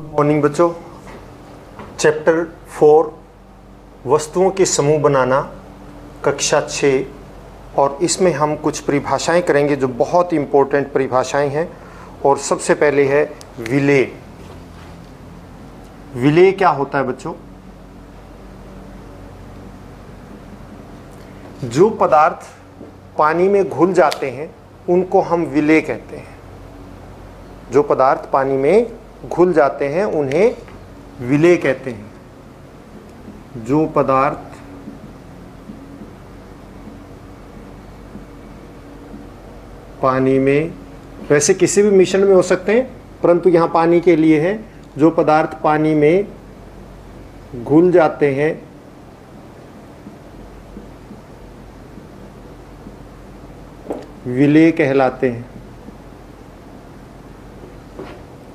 Morning बच्चों, chapter 4 वस्तुओं के समूह बनाना, कक्षा 6। और इसमें हम कुछ परिभाषाएं करेंगे जो बहुत इंपॉर्टेंट परिभाषाएं हैं। और सबसे पहले है विलेय। विलेय क्या होता है बच्चों? जो पदार्थ पानी में घुल जाते हैं उनको हम विलेय कहते हैं। जो पदार्थ पानी में घुल जाते हैं उन्हें विलेय कहते हैं। जो पदार्थ पानी में, वैसे किसी भी मिश्रण में हो सकते हैं, परंतु यहाँ पानी के लिए है, जो पदार्थ पानी में घुल जाते हैं विलेय कहलाते हैं।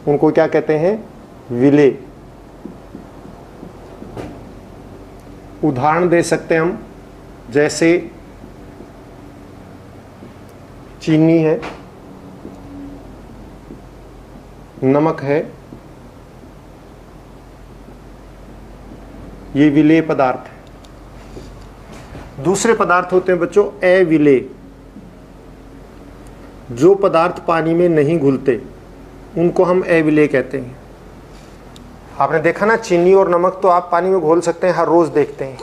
उनको क्या कहते हैं? विलेय। उदाहरण दे सकते हैं हम, जैसे चीनी है, नमक है, ये विलेय पदार्थ है। दूसरे पदार्थ होते हैं बच्चों अविलेय। जो पदार्थ पानी में नहीं घुलते उनको हम अविलेय कहते हैं। आपने देखा ना, चीनी और नमक तो आप पानी में घोल सकते हैं, हर रोज देखते हैं,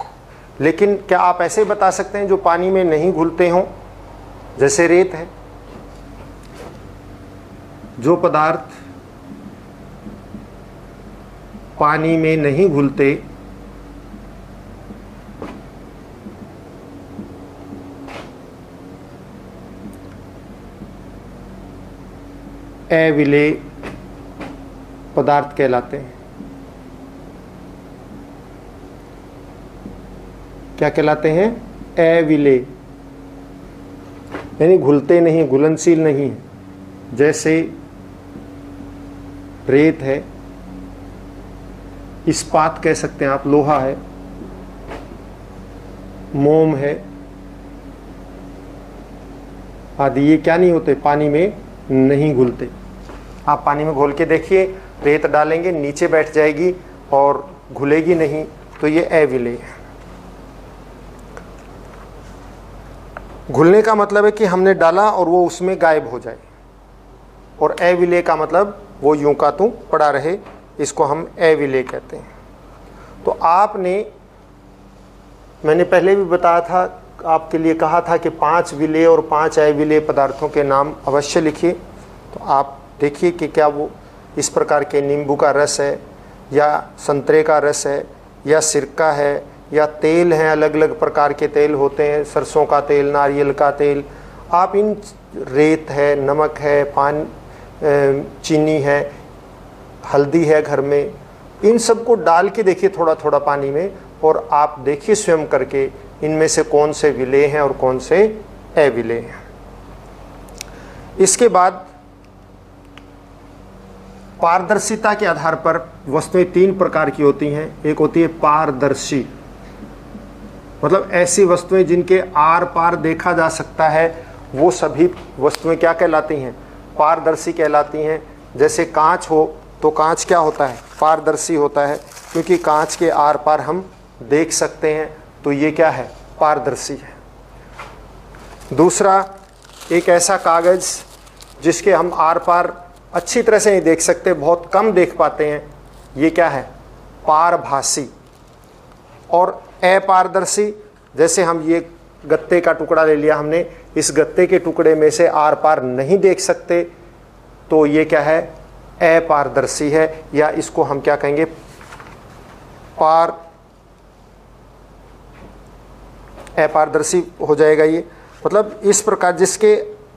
लेकिन क्या आप ऐसे बता सकते हैं जो पानी में नहीं घुलते हों? जैसे रेत है। जो पदार्थ पानी में नहीं घुलते अविलेय पदार्थ कहलाते हैं। क्या कहलाते हैं? अविलेय, यानी घुलते नहीं, घुलनशील नहीं है। जैसे रेत है, इस्पात कह सकते हैं आप, लोहा है, मोम है आदि। ये क्या नहीं होते? पानी में नहीं घुलते। आप पानी में घोल के देखिए, रेत डालेंगे नीचे बैठ जाएगी और घुलेगी नहीं, तो ये अविलेय है। घुलने का मतलब है कि हमने डाला और वो उसमें गायब हो जाए, और अविलेय का मतलब वो यूं का त्यों पड़ा रहे, इसको हम अविलेय कहते हैं। तो मैंने पहले भी बताया था, आपके लिए कहा था कि 5 विलेय और 5 अविलेय पदार्थों के नाम अवश्य लिखिए। तो आप देखिए कि क्या वो इस प्रकार के नींबू का रस है, या संतरे का रस है, या सिरका है, या तेल हैं, अलग अलग प्रकार के तेल होते हैं, सरसों का तेल, नारियल का तेल। आप इन, रेत है, नमक है, चीनी है, हल्दी है घर में, इन सबको डाल के देखिए थोड़ा थोड़ा पानी में, और आप देखिए स्वयं करके इनमें से कौन से विलेय हैं और कौन से अविलेय हैं। इसके बाद पारदर्शिता के आधार पर वस्तुएं 3 प्रकार की होती हैं। एक होती है पारदर्शी, मतलब ऐसी वस्तुएं जिनके आर पार देखा जा सकता है, वो सभी वस्तुएं क्या कहलाती हैं? पारदर्शी कहलाती हैं। जैसे कांच हो तो कांच क्या होता है? पारदर्शी होता है, क्योंकि कांच के आर पार हम देख सकते हैं, तो ये क्या है? पारदर्शी है। दूसरा, एक ऐसा कागज जिसके हम आर पार अच्छी तरह से नहीं देख सकते, बहुत कम देख पाते हैं, ये क्या है? पारभासी। और अपारदर्शी, जैसे हम ये गत्ते का टुकड़ा ले लिया हमने, इस गत्ते के टुकड़े में से आर पार नहीं देख सकते, तो ये क्या है? अपारदर्शी है, या इसको हम क्या कहेंगे? अपारदर्शी हो जाएगा ये। मतलब इस प्रकार, जिसके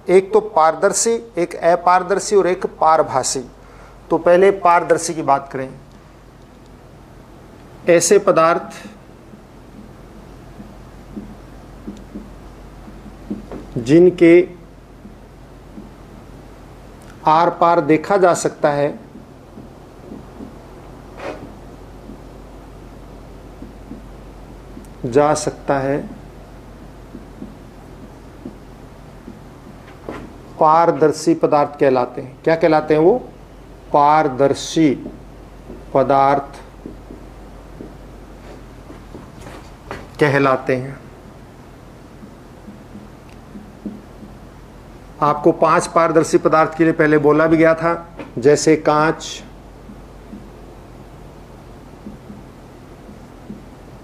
एक तो पारदर्शी, एक अपारदर्शी और एक पारभासी। तो पहले पारदर्शी की बात करें। ऐसे पदार्थ जिनके आर पार देखा जा सकता है, पारदर्शी पदार्थ कहलाते हैं। क्या कहलाते हैं वो? पारदर्शी। पदार्थ कहलाते हैं। आपको 5 पारदर्शी पदार्थ के लिए पहले बोला भी गया था, जैसे कांच,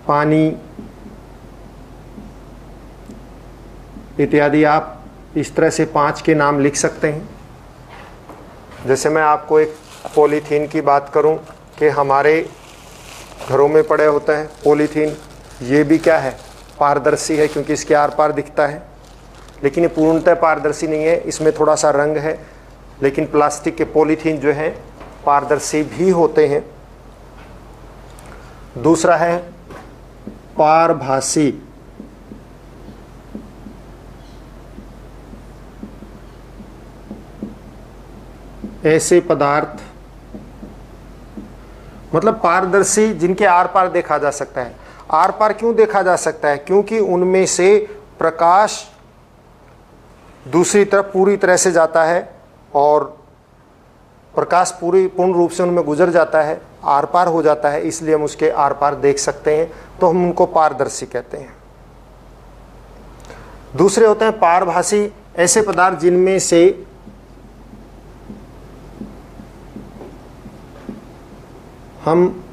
पानी इत्यादि। आप इस तरह से 5 के नाम लिख सकते हैं। जैसे मैं आपको एक पॉलीथीन की बात करूं कि हमारे घरों में पड़े होता है पॉलीथीन, ये भी क्या है, पारदर्शी है, क्योंकि इसके आर पार दिखता है। लेकिन ये पूर्णतः पारदर्शी नहीं है, इसमें थोड़ा सा रंग है। लेकिन प्लास्टिक के पॉलीथीन जो है पारदर्शी भी होते हैं। दूसरा है पारभासी। ऐसे पदार्थ, मतलब पारदर्शी जिनके आर पार देखा जा सकता है। आर पार क्यों देखा जा सकता है? क्योंकि उनमें से प्रकाश दूसरी तरफ पूरी तरह से जाता है और प्रकाश पूर्ण रूप से उनमें गुजर जाता है, आर पार हो जाता है, इसलिए हम उसके आर पार देख सकते हैं, तो हम उनको पारदर्शी कहते हैं। दूसरे होते हैं पारभासी, ऐसे पदार्थ जिनमें से हम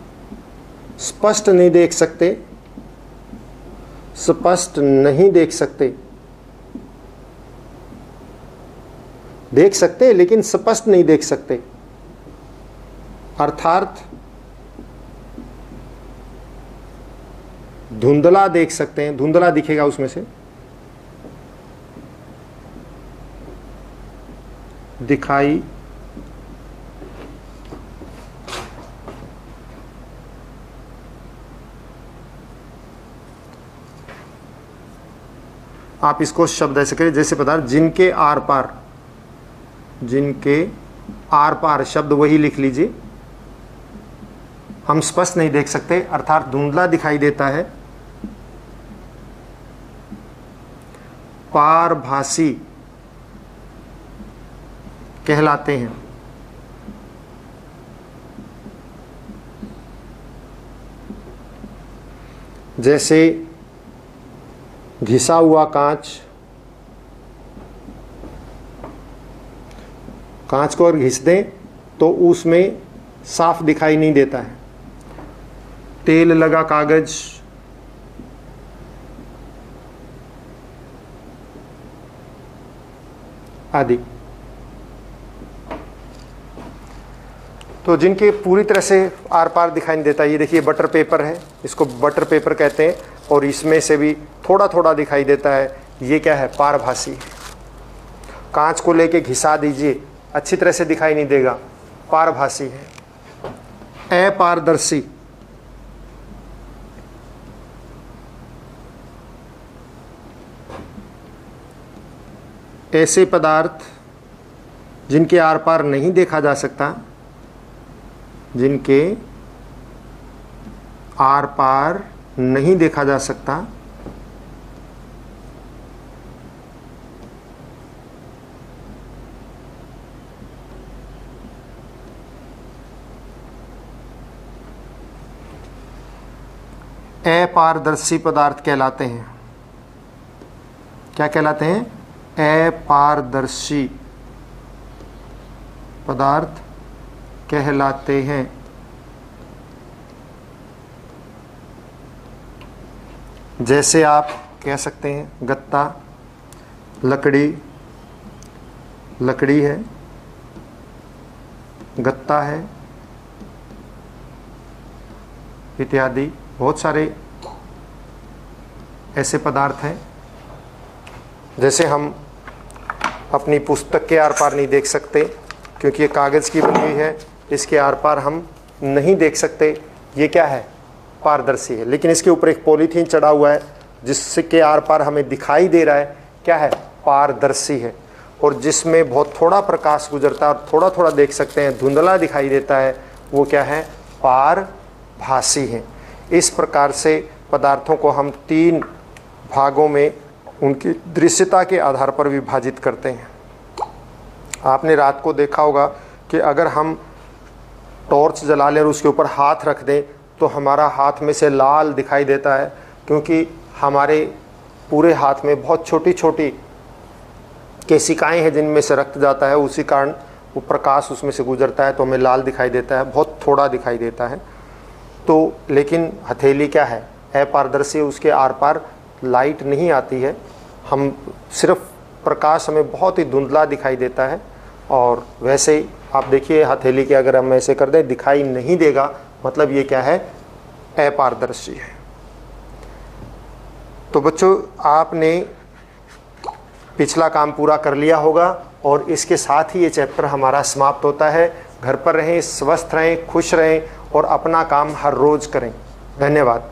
स्पष्ट नहीं देख सकते, देख सकते लेकिन स्पष्ट नहीं देख सकते। अर्थात धुंधला देख सकते हैं, धुंधला दिखेगा उसमें से, दिखाई आप इसको शब्द ऐसे करिए, जैसे पदार्थ जिनके आर पार शब्द वही लिख लीजिए, हम स्पष्ट नहीं देख सकते अर्थात धुंधला दिखाई देता है, पारभासी कहलाते हैं। जैसे घिसा हुआ कांच को अगर घिस दें तो उसमें साफ दिखाई नहीं देता है। तेल लगा कागज, आदि। तो जिनके पूरी तरह से आर पार दिखाई नहीं देता, ये देखिए बटर पेपर है, इसको बटर पेपर कहते हैं, और इसमें से भी थोड़ा थोड़ा दिखाई देता है, ये क्या है, पारभासी। कांच को लेके घिसा दीजिए, अच्छी तरह से दिखाई नहीं देगा, पारभासी है। अपारदर्शी, ऐसे पदार्थ जिनके आर पार नहीं देखा जा सकता, जिनके आर पार नहीं देखा जा सकता, अपारदर्शी पदार्थ कहलाते हैं। क्या कहलाते हैं? अपारदर्शी पदार्थ कहलाते हैं। जैसे आप कह सकते हैं गत्ता, लकड़ी है, गत्ता है, इत्यादि बहुत सारे ऐसे पदार्थ हैं। जैसे हम अपनी पुस्तक के आर पार नहीं देख सकते क्योंकि ये कागज़ की बनी हुई है, इसके आर पार हम नहीं देख सकते, ये क्या है, पारदर्शी है। लेकिन इसके ऊपर एक पॉलीथीन चढ़ा हुआ है जिसके आर पार हमें दिखाई दे रहा है, क्या है, पारदर्शी है। और जिसमें बहुत थोड़ा प्रकाश गुजरता है और थोड़ा थोड़ा देख सकते हैं, धुंधला दिखाई देता है, वो क्या है, पारभासी है। इस प्रकार से पदार्थों को हम 3 भागों में उनकी दृश्यता के आधार पर विभाजित करते हैं। आपने रात को देखा होगा कि अगर हम टॉर्च जला लें और उसके ऊपर हाथ रख दें तो हमारा हाथ में से लाल दिखाई देता है, क्योंकि हमारे पूरे हाथ में बहुत छोटी छोटी केशिकाएं हैं जिनमें से रक्त जाता है, उसी कारण वो प्रकाश उसमें से गुजरता है तो हमें लाल दिखाई देता है, बहुत थोड़ा दिखाई देता है। तो लेकिन हथेली क्या है, अपारदर्शी, उसके आर पार लाइट नहीं आती है, हम सिर्फ प्रकाश हमें बहुत ही धुंधला दिखाई देता है। और वैसे ही आप देखिए हथेली के अगर हम ऐसे कर दें दिखाई नहीं देगा, मतलब ये क्या है, अपारदर्शी है। तो बच्चों आपने पिछला काम पूरा कर लिया होगा और इसके साथ ही ये चैप्टर हमारा समाप्त होता है। घर पर रहें, स्वस्थ रहें, खुश रहें और अपना काम हर रोज़ करें। धन्यवाद।